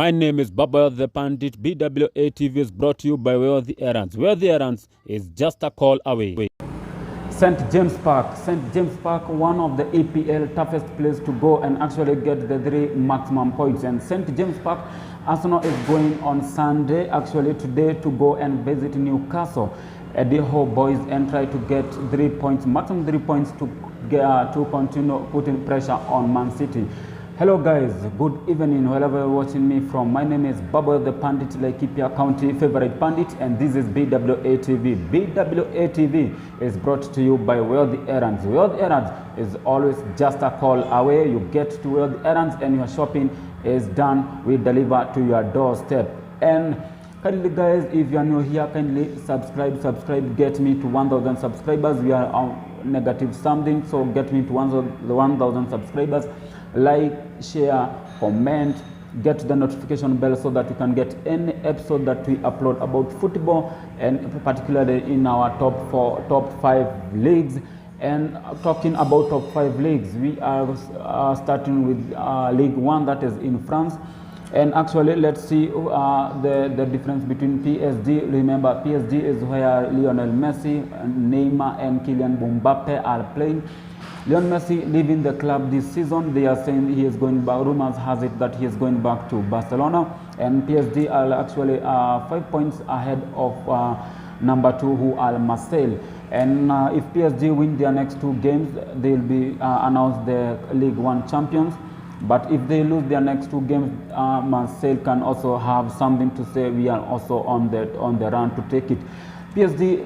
My name is Baba the Pandit. BWA TV is brought to you by Wealthy Errands. Wealthy Errands is just a call away. St. James Park. St. James Park, one of the EPL toughest place to go and actually get the 3 maximum points. And St. James Park, Arsenal is going on Sunday, actually today, to go and visit Newcastle. Eddie Howe boys and try to get 3 points, maximum 3 points to continue putting pressure on Man City. Hello guys, good evening wherever you're watching me from. My name is Baba the Pandit, Laikipia County favorite pandit, and this is BWA TV. BWA TV is brought to you by Wealthy Errands. Wealthy Errands is always just a call away. You get to Wealthy Errands and your shopping is done. We deliver to your doorstep. And kindly guys, if you are new here, kindly subscribe, get me to 1,000 subscribers. We are on negative something, so get me to 1,000 subscribers. Like, share, comment, get the notification bell so that you can get any episode that we upload about football, and particularly in our top 5 leagues. And talking about top 5 leagues, we are starting with League 1, that is in France. And actually, let's see the difference between PSG. Remember, PSG is where Lionel Messi, Neymar, and Kylian Mbappe are playing. Lionel Messi leaving the club this season. They are saying he is going back. Rumors has it that he is going back to Barcelona. And PSG are actually 5 points ahead of number 2, who are Marseille. And if PSG win their next 2 games, they will be announced the League 1 champions. But if they lose their next 2 games, Marseille can also have something to say. We are also on the run to take it. PSG,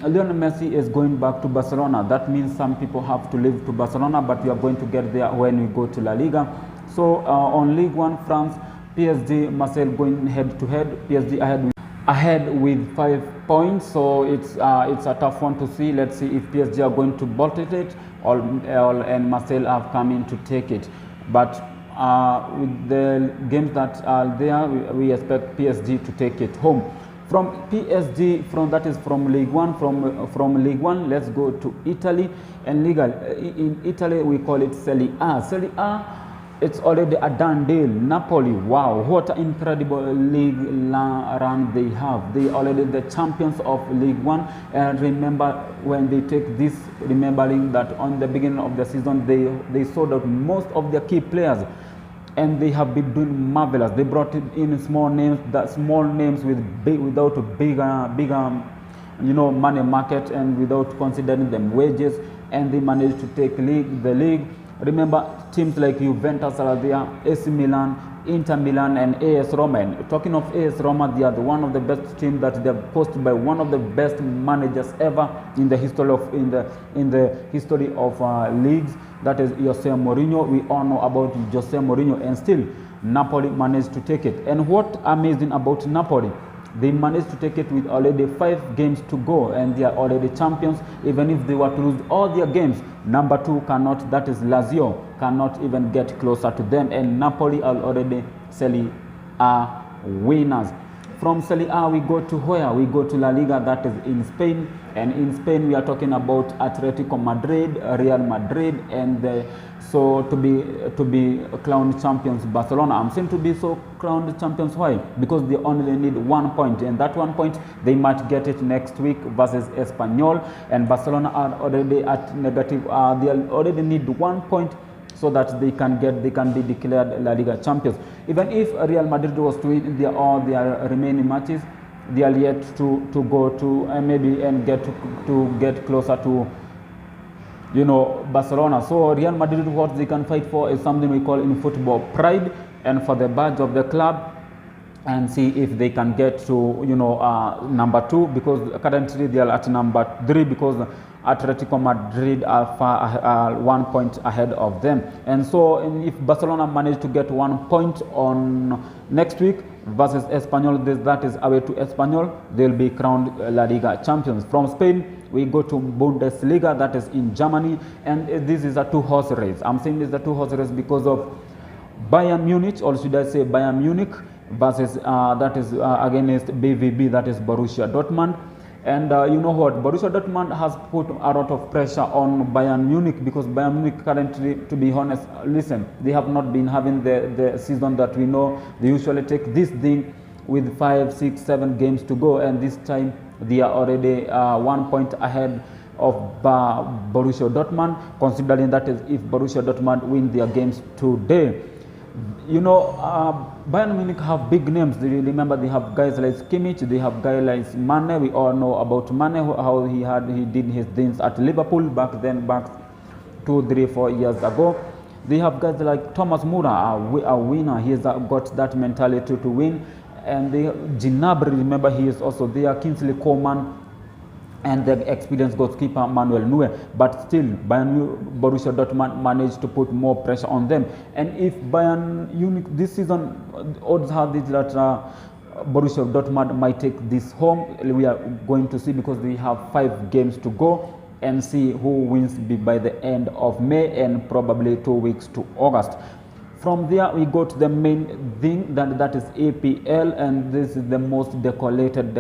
Lionel Messi is going back to Barcelona. That means some people have to leave to Barcelona, but we are going to get there when we go to La Liga. So on League 1 France, PSG, Marseille going head to head. PSG ahead with 5 points. So it's a tough one to see. Let's see if PSG are going to bottle it and Marseille have come in to take it. But with the games that are there, we expect PSG to take it home. From PSG, that is from League 1. From League 1, let's go to Italy. And in Italy, we call it Serie A. Serie A, it's already a done deal. Napoli, wow, what an incredible league run they have. They already the champions of League 1. And remember, when they take this, remembering that on the beginning of the season, they sold out most of their key players. And they have been doing marvelous. They brought in small names without a bigger money market, and without considering them wages, and they managed to take the league. Remember, teams like Juventus are there, AC Milan, Inter Milan, and AS Roma. And talking of AS Roma, they are one of the best teams that they have coached by one of the best managers ever in the history of leagues. That is Jose Mourinho. We all know about Jose Mourinho, and still Napoli managed to take it. And what amazing about Napoli, they managed to take it with already 5 games to go, and they are already champions. Even if they were to lose all their games, number 2 cannot, that is Lazio, cannot even get closer to them. And Napoli are already Serie A winners. From Serie A, we go to where? We go to La Liga, that is in Spain. And in Spain, we are talking about Atletico Madrid, Real Madrid, and so to be crowned champions Barcelona. I'm saying to be so crowned champions. Why? Because they only need 1 point, and that 1 point they might get it next week versus Espanyol. And Barcelona are already at negative. They already need 1 point so that they can be declared La Liga champions. Even if Real Madrid was to win all their remaining matches, they are yet to go to maybe and get closer to Barcelona. So Real Madrid, what they can fight for is something we call in football pride, and for the badge of the club, and see if they can get to number 2, because currently they are at number 3, because Atletico Madrid are 1 point ahead of them. And so if Barcelona manage to get 1 point on next week versus Espanyol, that is away to Espanyol, they'll be crowned La Liga champions. From Spain, we go to Bundesliga, that is in Germany, and this is a 2-horse race. I'm saying this is a 2-horse race because of Bayern Munich, or should I say Bayern Munich, versus that is against BVB, that is Borussia Dortmund. And you know what, Borussia Dortmund has put a lot of pressure on Bayern Munich, because Bayern Munich currently, to be honest, listen, they have not been having the season that we know. They usually take this thing with 5, 6, 7 games to go, and this time they are already 1 point ahead of Borussia Dortmund, considering that is if Borussia Dortmund win their games today. You know, Bayern Munich have big names. Remember, they have guys like Kimmich, they have guys like Mane. We all know about Mane, how he did his things at Liverpool back 2, 3, 4 years ago. They have guys like Thomas Müller, a winner. He has got that mentality to win. And Gnabry, remember, he is also there. Kingsley Coman, and the experienced goalkeeper Manuel Neuer, but still Borussia Dortmund managed to put more pressure on them. And if Bayern Munich this season, odds have it that Borussia Dortmund might take this home. We are going to see, because we have 5 games to go, and see who wins by the end of May and probably 2 weeks to August. From there, we go to the main thing, that is APL, and this is the most decorated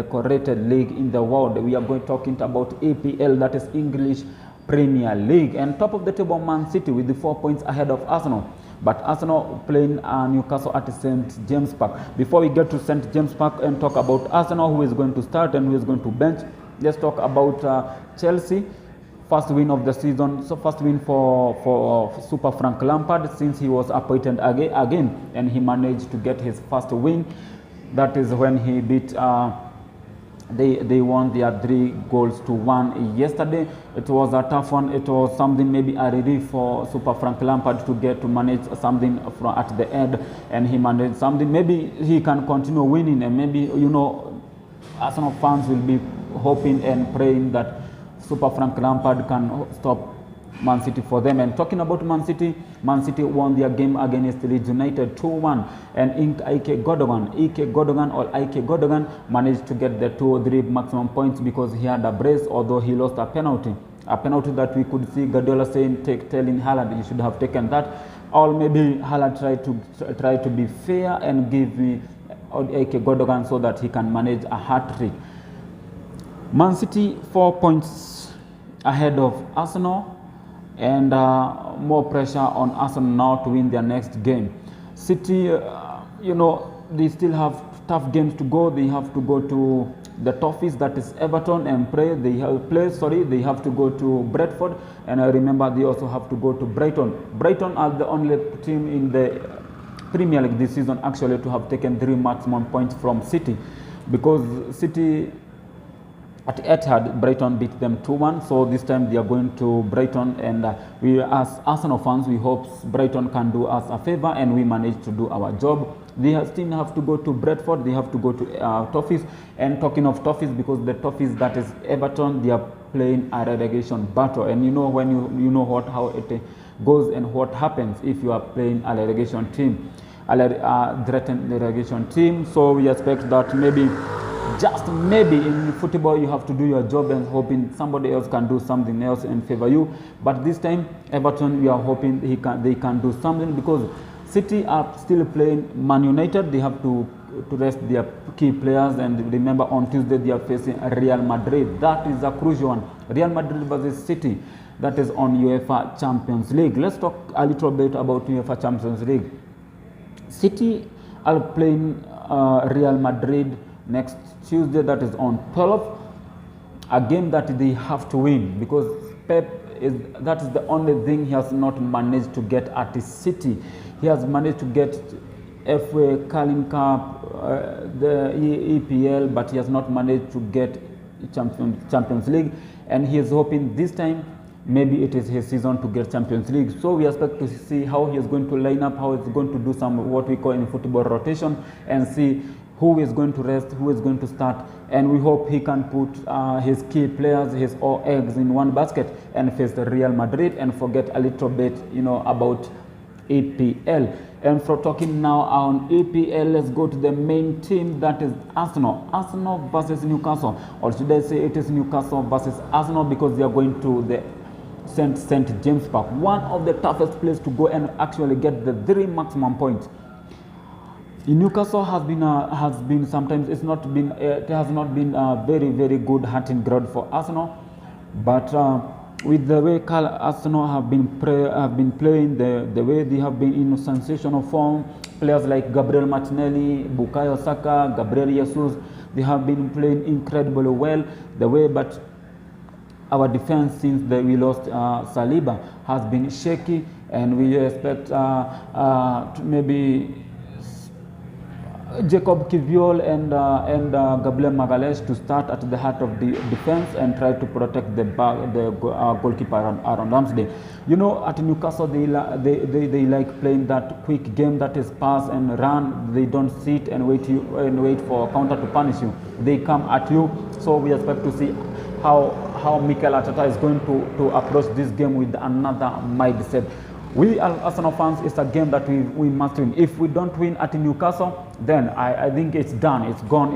league in the world. We are talking about APL, that is English Premier League. And top of the table, Man City with the 4 points ahead of Arsenal. But Arsenal playing Newcastle at St. James Park. Before we get to St. James Park and talk about Arsenal, who is going to start and who is going to bench, let's talk about Chelsea. First win of the season, so first win for Super Frank Lampard since he was appointed again, and he managed to get his first win. That is when he beat, they won their 3-1 yesterday. It was a tough one. It was something, maybe a relief for Super Frank Lampard to get to manage something from at the end, and he managed something. Maybe he can continue winning, and maybe, you know, Arsenal fans will be hoping and praying that Super Frank Lampard can stop Man City for them. And talking about Man City won their game against Leeds United 2-1, and Ike Gundogan managed to get the 2 or 3 maximum points because he had a brace, although he lost a penalty that we could see Guardiola telling Haaland, you should have taken that. Or maybe Haaland try to be fair and give me Ike Gundogan so that he can manage a hat-trick. Man City 4 points ahead of Arsenal, and more pressure on Arsenal now to win their next game. City, you know, they still have tough games to go. They have to go to the Toffees, that is Everton, and they have to go to Brentford, and I remember they also have to go to Brighton. Brighton are the only team in the Premier League this season actually to have taken 3 maximum points from City, because City at Etihad, Brighton beat them 2-1, so this time they are going to Brighton, and we as Arsenal fans, we hope Brighton can do us a favor and we manage to do our job. They still have to go to Brentford, they have to go to Toffees. And talking of Toffees, because the Toffees, that is Everton, they are playing a relegation battle, and you know when you know how it goes and what happens if you are playing a relegation team, threatened relegation team. So we expect that maybe, just maybe, in football you have to do your job and hoping somebody else can do something else and favor you. But this time Everton, we are hoping they can do something, because City are still playing Man United. They have to rest their key players, and remember on Tuesday they are facing Real Madrid. That is a crucial one. Real Madrid versus City. That is on UEFA Champions League. Let's talk a little bit about UEFA Champions League. City are playing Real Madrid next Tuesday, that is on 12th, a game that they have to win, because that is the only thing he has not managed to get at his City. He has managed to get FA, Carling Cup, the EPL, but he has not managed to get Champions League, and he is hoping this time maybe it is his season to get Champions League. So we expect to see how he is going to line up, how he's going to do some what we call in football rotation, and see who is going to rest, who is going to start, and we hope he can put his key players, his all eggs in one basket, and face the Real Madrid and forget a little bit, about EPL. And for talking now on EPL, let's go to the main team, that is Arsenal. Arsenal versus Newcastle, or should I say it is Newcastle versus Arsenal, because they are going to the St. James Park, one of the toughest places to go and actually get the 3 maximum points. Newcastle has been sometimes it has not been a very good hunting ground for Arsenal, but with the way Arsenal have been playing, the way they have been in sensational form, players like Gabriel Martinelli, Bukayo Saka, Gabriel Jesus, they have been playing incredibly well. The way, but our defense since we lost Saliba has been shaky, and we expect maybe Jacob Kiviol and Gabriel Magalhaes to start at the heart of the defense and try to protect the goalkeeper Aaron Ramsdale. You know, at Newcastle they like playing that quick game that is pass and run. They don't sit and wait for a counter to punish you. They come at you. So we expect to see how Mikel Arteta is going to approach this game with another mindset. We as Arsenal fans, it's a game that we must win. If we don't win at Newcastle, then I think it's done. It's gone.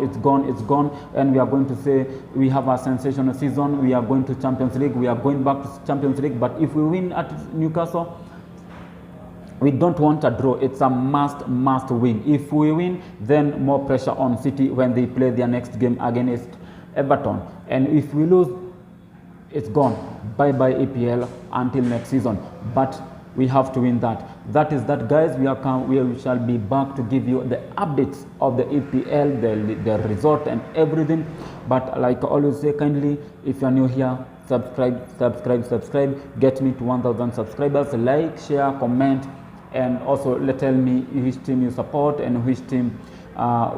And we are going to say we have a sensational season. We are going to Champions League. We are going back to Champions League. But if we win at Newcastle, we don't want a draw. It's a must win. If we win, then more pressure on City when they play their next game against Everton. And if we lose, it's gone. Bye-bye EPL until next season. But we have to win that. That is that, guys. We shall be back to give you the updates of the EPL, the result and everything. But like I always say, kindly, if you are new here, subscribe. Get me to 1,000 subscribers. Like, share, comment, and also tell me which team you support and which team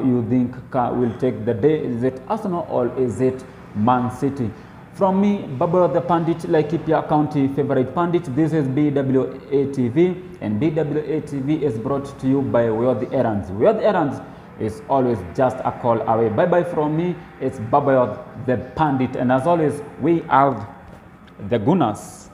you think will take the day. Is it Arsenal or is it Man City? From me, Baba the Pandit, Laikipia County favorite Pandit, this is BWA-TV, and BWA-TV is brought to you by Worthy Errands. Worthy Errands is always just a call away. Bye-bye from me, it's Baba the Pandit, and as always, we are the Gunners.